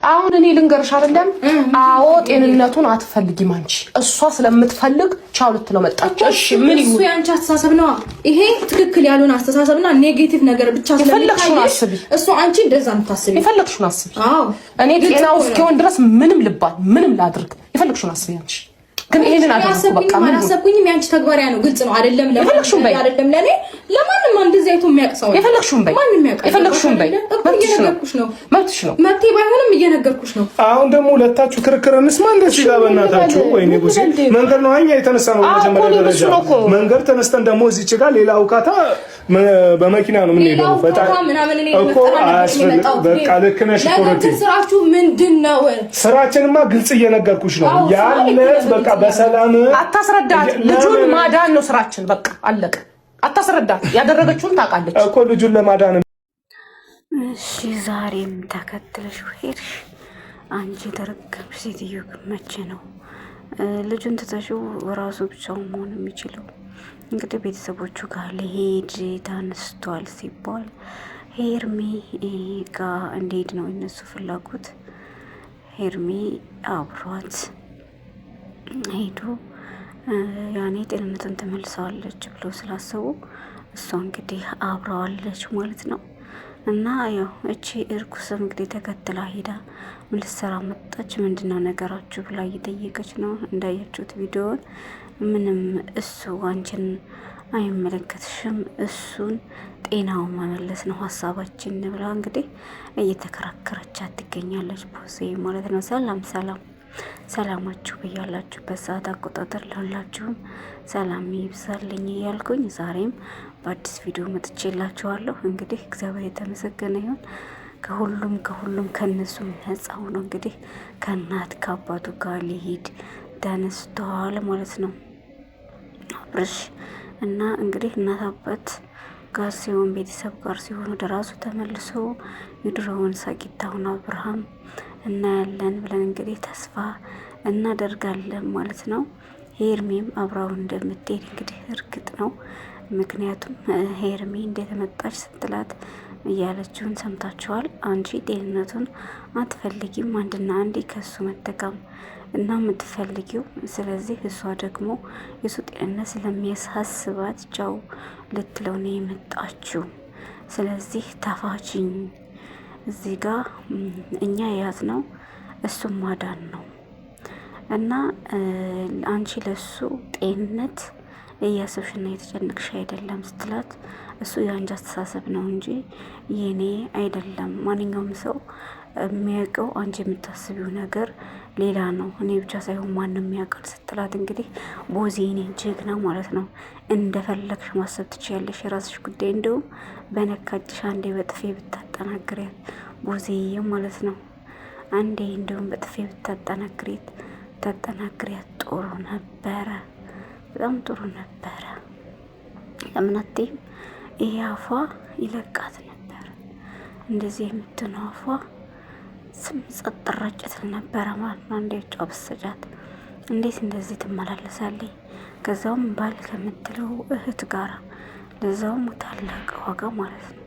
አሁን እኔ ልንገርሽ አይደለም አዎ ጤንነቱን አትፈልጊም አንቺ እሷ ስለምትፈልግ ቻው ልትለው መጣች እሺ ምን ይሁን እሱ ያንቺ አስተሳሰብ ነው ይሄ ትክክል ያልሆነ አስተሳሰብና ኔጌቲቭ ነገር ብቻ ስለሚታየሽ እሱ አንቺ እንደዛ ምታስቢ ይፈልግሽውን አስቢ አዎ እኔ ጤናው እስኪሆን ድረስ ምንም ልባል ምንም ላድርግ ይፈልግሽውን አስቢ አንቺ ግን ይሄንን አደረኩ በቃ ምን አሰብኩኝም ያንቺ ተግባሪያ ነው ግልጽ ነው አይደለም ለማንም አይደለም ለኔ ለማንም እንደዚህ አይቶ የሚያቅሰው ይፈልግሽውን በይ ይፈልግሽውን በይ እየነገርኩሽ ነው መብትሽ ነው መብቴ ባይሆንም እየነገርኩሽ ነው አሁን ደግሞ ሁለታችሁ ክርክር እንስማ እንደዚህ ጋር በእናታችሁ ወይኔ ጉዜ መንገድ ነው አኛ የተነሳ ነው መጀመሪያ ደረጃ መንገድ ተነስተን ደግሞ እዚች ጋር ሌላ አውቃታ በመኪና ነው ምን ሄደው በጣም ምናምን እኔ መጣው በቃ ልክ ነሽ ኮረቲ ስራችሁ ምንድነው ስራችንማ ግልጽ እየነገርኩሽ ነው ያለ በቃ በሰላም አታስረዳት ልጁን ማዳን ነው ስራችን በቃ አለቀ አታስረዳት ያደረገችውን ታውቃለች እኮ ልጁን ለማዳን እሺ ዛሬም ተከትለሽ ሄድሽ አንቺ ተረከብሽ ሴትዮ መቼ ነው ልጁን ተተሽው ራሱ ብቻውን መሆን የሚችለው እንግዲህ ቤተሰቦቹ ጋር ለሄድ ታንስቷል ሲባል ሄርሚ ጋር እንዴት ነው እነሱ ፍላጎት ሄርሚ አብሯት ሄዱ ያኔ ጤንነትን ተመልሰዋለች ብሎ ስላሰቡ እሷ እንግዲህ አብራዋለች ማለት ነው እና ያው እቺ እርኩስም እንግዲህ ተከትላ ሄዳ ምን ልትሰራ መጣች ምንድነው ነገራችሁ ብላ እየጠየቀች ነው እንዳያችሁት ቪዲዮውን ምንም እሱ አንቺን አይመለከትሽም እሱን ጤናው መመለስ ነው ሐሳባችን ብላ እንግዲህ እየተከራከረቻት ትገኛለች ፖሴ ማለት ነው ሰላም ሰላማችሁ በያላችሁበት ሰዓት አቆጣጠር ለሁላችሁም ሰላም ይብዛልኝ እያልኩኝ ዛሬም በአዲስ ቪዲዮ መጥቼላችኋለሁ እንግዲህ እግዚአብሔር የተመሰገነ ይሁን ከሁሉም ከነሱ ነፃ ሆኖ እንግዲህ ከእናት ከአባቱ ጋር ሊሄድ ተነስቷል ማለት ነው አብርሽ እና እንግዲህ እናት አባት ጋር ሲሆን ቤተሰብ ጋር ሲሆን ወደ ራሱ ተመልሶ የድሮውን ሳቂታውን አብርሃም እናያለን ብለን እንግዲህ ተስፋ እናደርጋለን ማለት ነው ሄርሚም አብራው እንደምትሄድ እንግዲህ እርግጥ ነው ምክንያቱም ሄርሚ እንደተመጣች ስትላት እያለችውን ሰምታችኋል አንቺ ጤንነቱን አትፈልጊም አንድና አንዴ ከሱ መጠቀም እና የምትፈልጊው ስለዚህ እሷ ደግሞ የሱ ጤንነት ስለሚያሳስባት ቻው ልትለው ነው የመጣችው ስለዚህ ተፋችኝ እዚህ ጋር እኛ የያዝነው እሱን ማዳን ነው እና አንቺ ለሱ ጤንነት እያሰብሽና የተጨነቅሽ አይደለም ስትላት እሱ የአንቺ አስተሳሰብ ነው እንጂ የኔ አይደለም ማንኛውም ሰው የሚያውቀው አንቺ የምታስቢው ነገር ሌላ ነው እኔ ብቻ ሳይሆን ማንንም ያውቃል ስትላት እንግዲህ ቦዚኔ ጀግና ማለት ነው እንደፈለግሽ ማሰብ ትችያለሽ የራስሽ ጉዳይ እንደውም በነካጭሽ አንዴ በጥፌ ብታጠናግሪያት ቦዚዬ ማለት ነው አንዴ እንደውም በጥፌ ብታጠናግሪያት ጥሩ ነበረ በጣም ጥሩ ነበረ ለምናቴም ይሄ አፏ ይለቃት ነበር እንደዚህ የምትነው አፏ ስም ጸጥራጭት ነበር ማለት ነው እንዴ ጫብሰጃት እንዴት እንደዚህ ትመላለሳለች ከዛውም ባል ከምትለው እህት ጋር ለዛውም ታላቅ ዋጋ ማለት ነው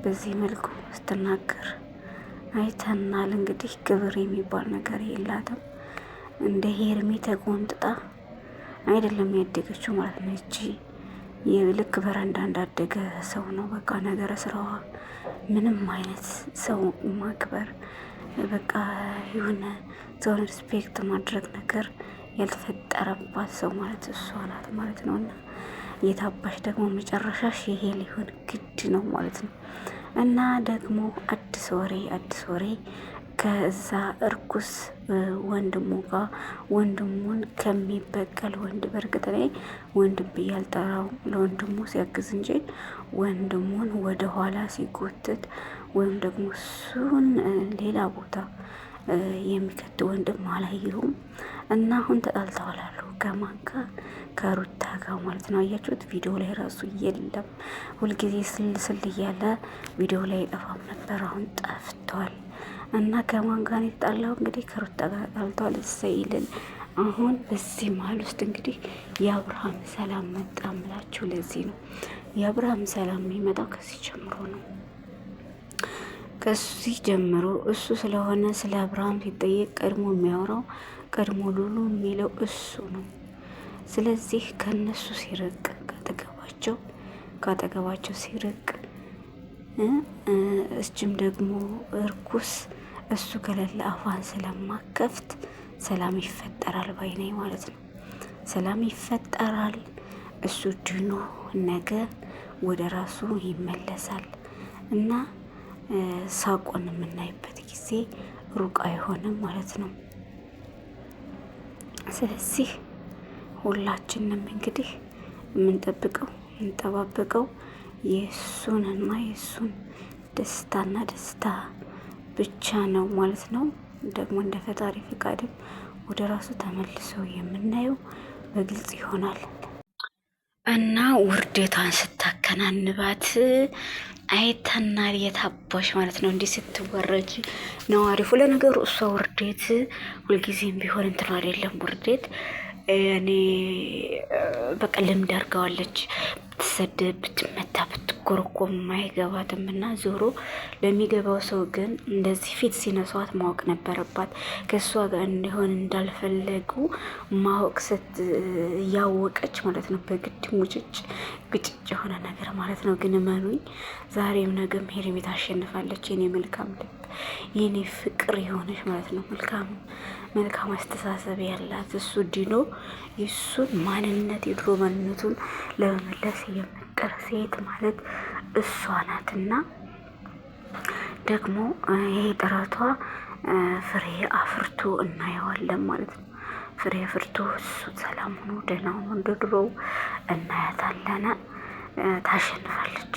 በዚህ መልኩ ስትናገር አይተናል እንግዲህ ክብር የሚባል ነገር የላትም እንደ ሄርሚ ተቆንጥጣ አይደለም ያደገችው ማለት ነው እቺ የልክ በረንዳ እንዳደገ ሰው ነው በቃ ነገር ስራዋ ምንም አይነት ሰው ማክበር በቃ የሆነ ሰውን ሪስፔክት ማድረግ ነገር ያልተፈጠረባት ሰው ማለት እሷ ናት ማለት ነውና የታባሽ ደግሞ መጨረሻሽ ይሄ ሊሆን ግድ ነው ማለት ነው እና ደግሞ አዲስ ወሬ ከዛ እርኩስ ወንድሙ ጋር ወንድሙን ከሚበቀል ወንድ በርግጥ ላይ ወንድም ያልጠራው ለወንድሙ ሲያግዝ እንጂ ወንድሙን ወደ ኋላ ሲጎትት ወይም ደግሞ እሱን ሌላ ቦታ የሚከት ወንድም አላየሁም እና አሁን ተጣልተዋል አሉ ከማን ጋር ከሩታ ጋር ማለት ነው አያችሁት ቪዲዮ ላይ ራሱ የለም ሁልጊዜ ስል እያለ ቪዲዮ ላይ ጠፋም ነበር አሁን ጠፍቷል እና ከማን ጋር የተጣላው እንግዲህ ከሩታ ጋር ተጣልተዋል እሰይልን አሁን በዚህ መሀል ውስጥ እንግዲህ የአብርሃም ሰላም መጣምላችሁ ለዚህ ነው የአብርሃም ሰላም የሚመጣው ከዚህ ጀምሮ ነው ከዚህ ጀምሮ እሱ ስለሆነ ስለ አብርሃም ሲጠየቅ ቀድሞ የሚያወራው ቀድሞ ሉሉ የሚለው እሱ ነው። ስለዚህ ከነሱ ሲርቅ ካጠገባቸው ሲርቅ እችም ደግሞ እርኩስ እሱ ከሌለ አፏን ስለማከፍት ሰላም ይፈጠራል ባይነኝ ማለት ነው። ሰላም ይፈጠራል። እሱ ድኖ ነገ ወደ ራሱ ይመለሳል እና ሳቆን የምናይበት ጊዜ ሩቅ አይሆንም ማለት ነው። ስለዚህ ሁላችንም እንግዲህ የምንጠባበቀው የእሱንና የእሱን ደስታና ደስታ ብቻ ነው ማለት ነው። ደግሞ እንደ ፈጣሪ ፍቃድም ወደ ራሱ ተመልሶ የምናየው በግልጽ ይሆናል እና ውርደቷን ስታከናንባት አይተናል። የታባሽ ማለት ነው። እንዲህ ስትወረጅ ነው አሪፉ። ለነገሩ እሷ ውርዴት ሁልጊዜም ቢሆን እንትን አይደለም ውርዴት እኔ በቃ ልምድ አድርገዋለች። ብትሰደብ ብትመታ ብትኮረኮም አይገባትም እና ዞሮ ለሚገባው ሰው ግን እንደዚህ ፊት ሲነሷት ማወቅ ነበረባት። ከእሷ ጋር እንዲሆን እንዳልፈለጉ ማወቅ እያወቀች ማለት ነው። በግድ ሙጭጭ ግጭጭ የሆነ ነገር ማለት ነው። ግን እመኑኝ ዛሬም ነገም ሄርሜ ታሸንፋለች። የኔ መልካም ልብ የኔ ፍቅር የሆነች ማለት ነው። መልካም አስተሳሰብ ያላት እሱ ዲኖ የእሱን ማንነት የድሮ ማንነቱን ለመመለስ የምትጥር ሴት ማለት እሷ ናትና ደግሞ ይሄ ጥረቷ ፍሬ አፍርቶ እናየዋለን ማለት ነው። ፍሬ አፍርቶ እሱ ሰላም ሆኖ ደህና ሆኖ እንደ ድሮው እናያታለን። ታሸንፋለች፣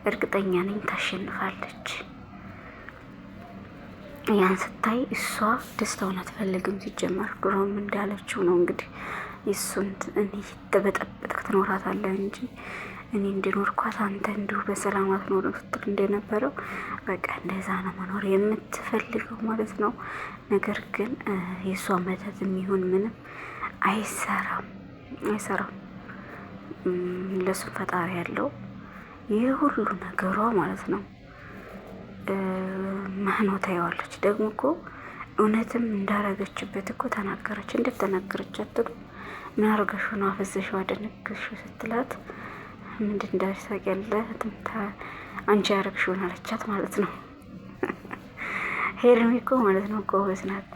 እርግጠኛ ነኝ ታሸንፋለች። ያን ስታይ እሷ ደስታውን አትፈልግም። ሲጀመር ድሮም እንዳለችው ነው እንግዲህ እሱን እኔ ተበጠበጥክ ትኖራታለህ እንጂ እኔ እንዲኖርኳት አንተ እንዲሁ በሰላም አትኖርም ስትል እንደነበረው በቃ እንደዛ ነው መኖር የምትፈልገው ማለት ነው። ነገር ግን የእሷ መተት የሚሆን ምንም አይሰራም። ለሱም ፈጣሪ ያለው ይህ ሁሉ ነገሯ ማለት ነው። ማህኖ ታየዋለች። ደግሞ እኮ እውነትም እንዳረገችበት እኮ ተናገረች። እንዴት ተናገረች አትሉ? ምን አርገሽ ነው አፈዘሽው አደነግሽው ስትላት ምንድን እንዳለች ታውቂያለሽ? አንቺ ያረግሽውን አለቻት ማለት ነው። ሄርሜ እኮ ማለት ነው ጎበዝ ናት።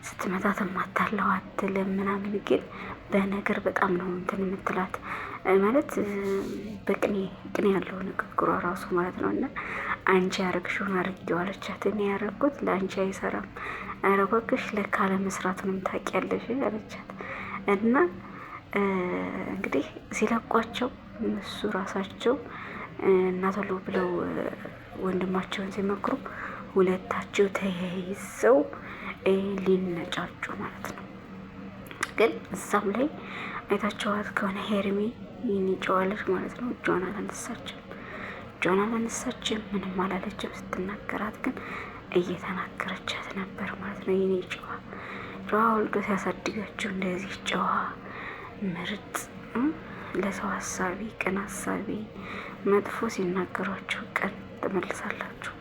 ስትመታት ማታለው አትልም ምናምን፣ ግን በነገር በጣም ነው እንትን የምትላት ማለት በቅኔ ያለው ንግግሯ ራሱ ማለት ነው። እና አንቺ ያረግሽውን አርጌው አለቻት። እኔ ያረግኩት ለአንቺ አይሰራም፣ ኧረ እባክሽ ለካ ለመስራቱንም ታውቂያለሽ አለቻት። እና እንግዲህ ሲለቋቸው እነሱ ራሳቸው እናቶሎ ብለው ወንድማቸውን ሲመክሩ ሁለታቸው ተያይዘው ሊነጫጩ ማለት ነው። ግን እዛም ላይ አይታቸዋት ከሆነ ሄርሜ ይንጫዋለች ማለት ነው። እጇን አላነሳችም፣ ምንም አላለችም። ስትናገራት ግን እየተናገረቻት ነበር ማለት ነው። ይኔ ጨዋ ወልዶ ሲያሳድጋችሁ እንደዚህ ጨዋ ምርጥ ለሰው ሀሳቢ ቅን ሀሳቢ መጥፎ ሲናገሯችሁ ቀን ትመልሳላችሁ።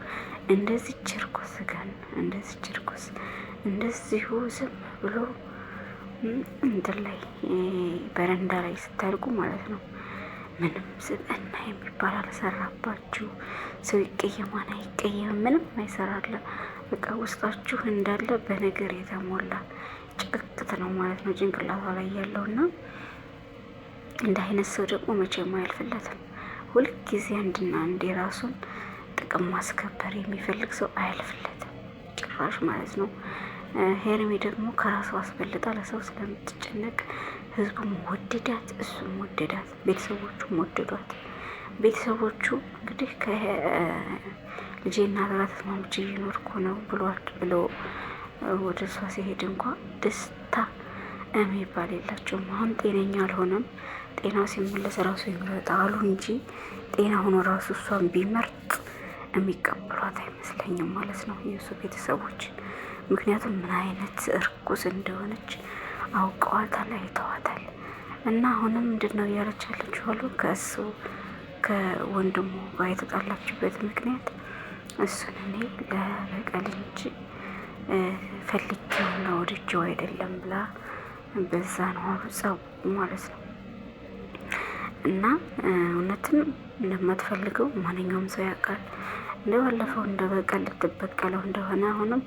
እንደዚህ ችርኩስ ግን እንደዚህ ችርኩስ እንደዚሁ ዝም ብሎ እንትን ላይ በረንዳ ላይ ስታድጉ ማለት ነው ምንም ስብዕና የሚባል አልሰራባችሁ። ሰው ይቀየማን አይቀየም ምንም አይሰራለ። በቃ ውስጣችሁ እንዳለ በነገር የተሞላ ጭቅቅት ነው ማለት ነው ጭንቅላቷ ላይ ያለውና እንደ አይነት ሰው ደግሞ መቼም አያልፍለትም። ሁልጊዜ አንድና አንድ የራሱን ጥቅም ማስከበር የሚፈልግ ሰው አያልፍለትም ጭራሽ ማለት ነው። ሄርሜ ደግሞ ከራሱ አስበልጣ ለሰው ስለምትጨነቅ ህዝቡም ወደዳት፣ እሱም ወደዳት፣ ቤተሰቦቹም ወደዷት። ቤተሰቦቹ እንግዲህ ከልጄ እናት ጋር ተስማምቼ እየኖርኩ ነው ብሎ ወደ እሷ ሲሄድ እንኳ ደስታ የሚባል የላቸውም። አሁን ጤነኛ አልሆነም፣ ጤናው ሲመለስ ራሱ ይመጣሉ እንጂ ጤና ሆኖ ራሱ እሷን ቢመርጥ የሚቀበሏት አይመስለኝም ማለት ነው የእሱ ቤተሰቦች። ምክንያቱም ምን አይነት እርኩስ እንደሆነች አውቀዋታል፣ አይተዋታል። እና አሁንም ምንድነው እያለች ያለችው አሉ ከወንድሙ ጋር የተጣላችበት ምክንያት እሱን እኔ ለበቀል እንጂ ፈልጌውና ወድጄው አይደለም ብላ በዛ ነው ጸቡ ማለት ነው። እና እውነትም እንደማትፈልገው ማንኛውም ሰው ያውቃል። እንደባለፈው እንደ በቀል ልትበቀለው እንደሆነ አሁንም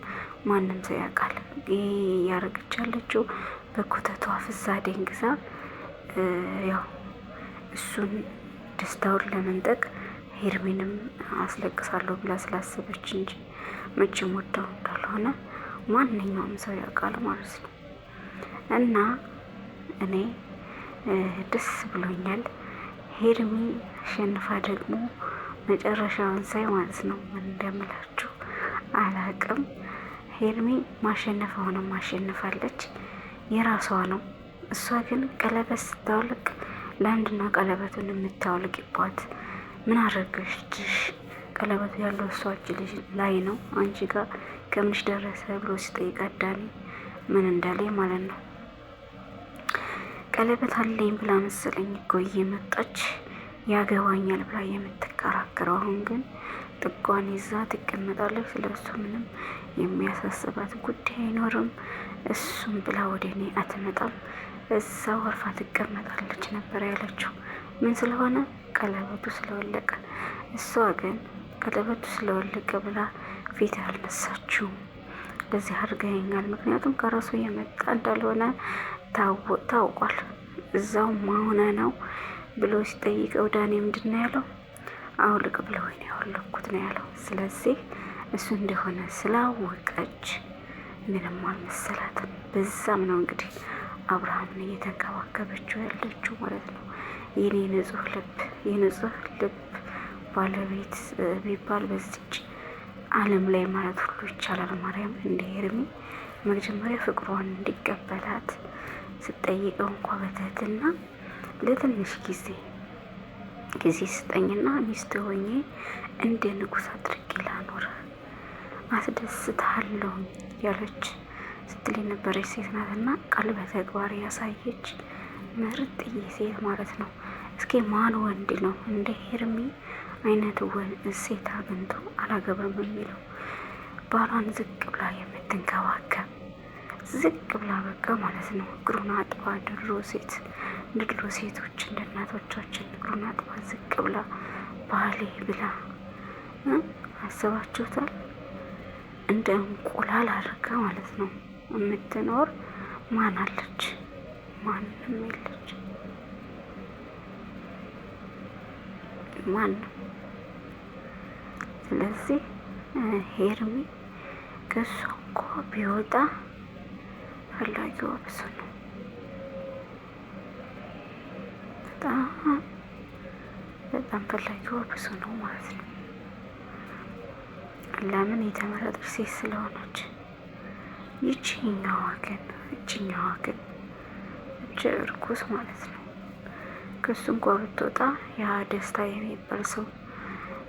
ማንም ሰው ያውቃል። እያረገች ያለችው በኮተቷ ፍዛ ደንግዛ ያው እሱን ደስታውን ለመንጠቅ ሄርሜንም አስለቅሳለሁ ብላ ስላሰበች እንጂ መቼም ወዳው እንዳልሆነ ማንኛውም ሰው ያውቃል ማለት ነው። እና እኔ ደስ ብሎኛል። ሄርሜ አሸንፋ ደግሞ መጨረሻውን ሳይ ማለት ነው ምን እንደምላችሁ አላቅም። ሄርሜ ማሸነፍ ሆነ ማሸንፋለች፣ የራሷ ነው። እሷ ግን ቀለበት ስታወልቅ ለአንድና ቀለበቱን የምታወልቅባት ምን አረገችሽ? ቀለበቱ ያለው እሷ እጅ ልጅ ላይ ነው፣ አንቺ ጋር ከምንሽ ደረሰ ብሎ ሲጠይቃት ዳኒ ምን እንዳለኝ ማለት ነው። ቀለበት አለኝ ብላ መሰለኝ እኮ እየመጣች ያገባኛል ብላ የምትከራከረው። አሁን ግን ጥጓን ይዛ ትቀመጣለች። ስለሱ ምንም የሚያሳስባት ጉዳይ አይኖርም። እሱም ብላ ወደ እኔ አትመጣም፣ እዛው አርፋ ትቀመጣለች ነበር ያለችው። ምን ስለሆነ? ቀለበቱ ስለወለቀ። እሷ ግን ቀለበቱ ስለወለቀ ብላ ፊት አልነሳችውም። ለዚህ አድርገኛል፣ ምክንያቱም ከራሱ የመጣ እንዳልሆነ ታውቋል። እዛው ማሆነ ነው ብሎ ሲጠይቀው ዳኒ ምንድን ነው ያለው? አውልቅ ብለው ነው ያወለኩት ነው ያለው። ስለዚህ እሱ እንደሆነ ስላወቀች ምንም አልመሰላትም። በዛም ነው እንግዲህ አብርሃምን እየተንከባከበችው ያለችው ማለት ነው። የኔ ንጹህ ልብ የንጹህ ልብ ባለቤት ቢባል በዚች ዓለም ላይ ማለት ሁሉ ይቻላል። ማርያም እንደ ሄርሜ መጀመሪያ ፍቅሯን እንዲቀበላት ስጠይቀው እንኳ በትህትና ለትንሽ ጊዜ ስጠኝና ሚስት ሆኜ እንደ ንጉሥ አድርጌ ላኖር አስደስታለሁ ያለች ስትል የነበረች ሴት ናትና ቃል በተግባር ያሳየች ምርጥዬ ሴት ማለት ነው። እስኪ ማን ወንድ ነው እንደ ሄርሜ አይነት ሴት አግኝቶ አላገባም የሚለው? ባሏን ዝቅ ብላ የምትንከባከብ ዝቅ ብላ በቃ ማለት ነው እግሩን አጥባ ድሮ ሴቶች እንደ እናቶቻችን እግሩን አጥባ ዝቅ ብላ ባሌ ብላ አስባችሁታል? እንደ እንቁላል አድርጋ ማለት ነው የምትኖር ማን አለች? ማንም የለች። ማንም። ስለዚህ ሄርሜ ከሷ እንኳ ቢወጣ ፈላጊዋ ብዙ ነው። በጣም ፈላጊዋ ብዙ ነው ማለት ነው። ለምን? የተመረጠች ሴት ስለሆነች። ይችኛዋ ግን እርኩስ ማለት ነው። ከሱ እንኳ ብትወጣ ያ ደስታ የሚባል ሰው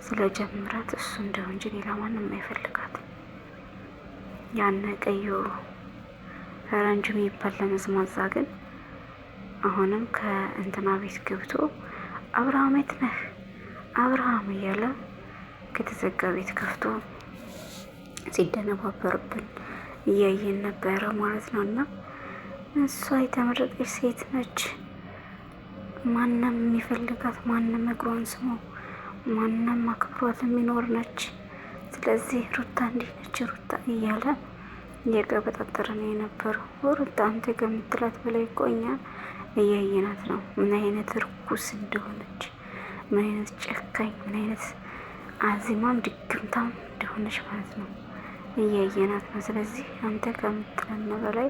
ስለጀምራት እሱ እንደው እንጂ ሌላ ማንም አይፈልጋት። ያነ ቀዩ ፈረንጅ የሚባል ለመዝማዛ ግን አሁንም ከእንትና ቤት ገብቶ አብርሃም የት ነህ አብርሃም እያለ ከተዘጋ ቤት ከፍቶ ሲደነባበርብን እያየን ነበረ ማለት ነው። እና እሷ የተመረጠች ሴት ነች። ማንም የሚፈልጋት ማንም እግሯን ስሞ ማንም አክብሯት የሚኖር ነች። ስለዚህ ሩታ እንዲህ ነች ሩታ እያለ እየቀበጣጠረ ነው የነበረው። ሩታ አንተ ከምትላት በላይ እኮ እኛ እያየናት ነው፣ ምን አይነት ርኩስ እንደሆነች፣ ምን አይነት ጨካኝ፣ ምን አይነት አዚማም ድግምታም እንደሆነች ማለት ነው እያየናት ነው። ስለዚህ አንተ ከምትለን በላይ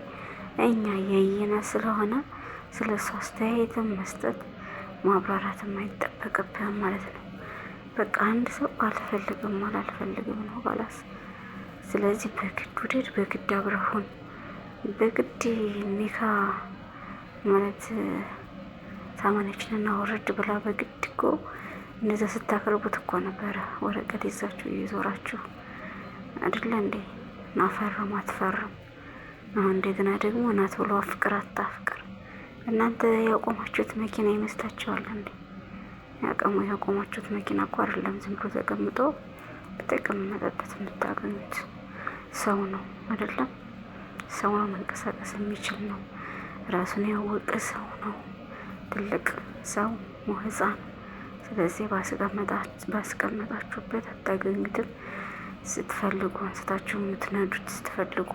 እኛ እያየናት ስለሆነ ስለ እሷ አስተያየትም መስጠት ማብራራትም አይጠበቅብህም ማለት ነው። በቃ አንድ ሰው አልፈልግም ነው ባላስ። ስለዚህ በግድ ውደድ፣ በግድ አብረሁን፣ በግድ ኒካ ማለት ሳማነችንና ወረድ ብላ በግድ እኮ እንደዛ ስታቀርቡት እኮ ነበረ። ወረቀት ይዛችሁ እየዞራችሁ አይደለ እንዴ? ናፈርም አትፈርም። አሁን እንደገና ደግሞ እናት ብሎ አፍቅር አታፍቅር። እናንተ ያቆማችሁት መኪና ይመስላችኋል እንዴ? ያቆማችሁት መኪና እኮ አይደለም፣ ዝም ብሎ ተቀምጦ በተቀመጠበት የምታገኙት ሰው ነው አይደለም። ሰው ነው መንቀሳቀስ የሚችል ነው። ራሱን ያወቀ ሰው ነው። ትልቅ ሰው ህፃን። ስለዚህ ባስቀመጣችሁበት አታገኙትም። ስትፈልጉ አንስታችሁ የምትነዱት ስትፈልጉ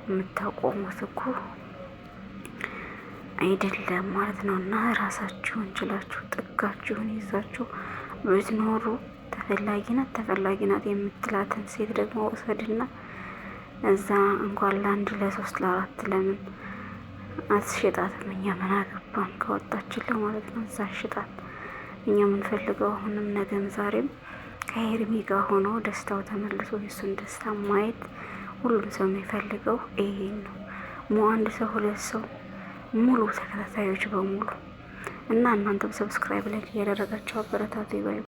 የምታቆሙት እኮ አይደለም ማለት ነው። እና ራሳችሁን ችላችሁ ጥጋችሁን ይዛችሁ ብትኖሩ ተፈላጊ ናት የምትላትን ሴት ደግሞ ወሰድና እዛ እንኳን ለአንድ ለሶስት ለአራት ለምን አትሽጣትም? እኛ ምን አገባን ከወጣችለው ማለት ነው። እዛ ሽጣት። እኛ የምንፈልገው አሁንም ነገም ዛሬም ከሄርሜ ጋር ሆኖ ደስታው ተመልሶ የሱን ደስታ ማየት ሁሉም ሰው የሚፈልገው ይሄን ነው። አንድ ሰው ሁለት ሰው ሙሉ ተከታታዮች በሙሉ እና እናንተም ሰብስክራይብ ላይ ያደረጋችሁ አበረታቱ ይባይ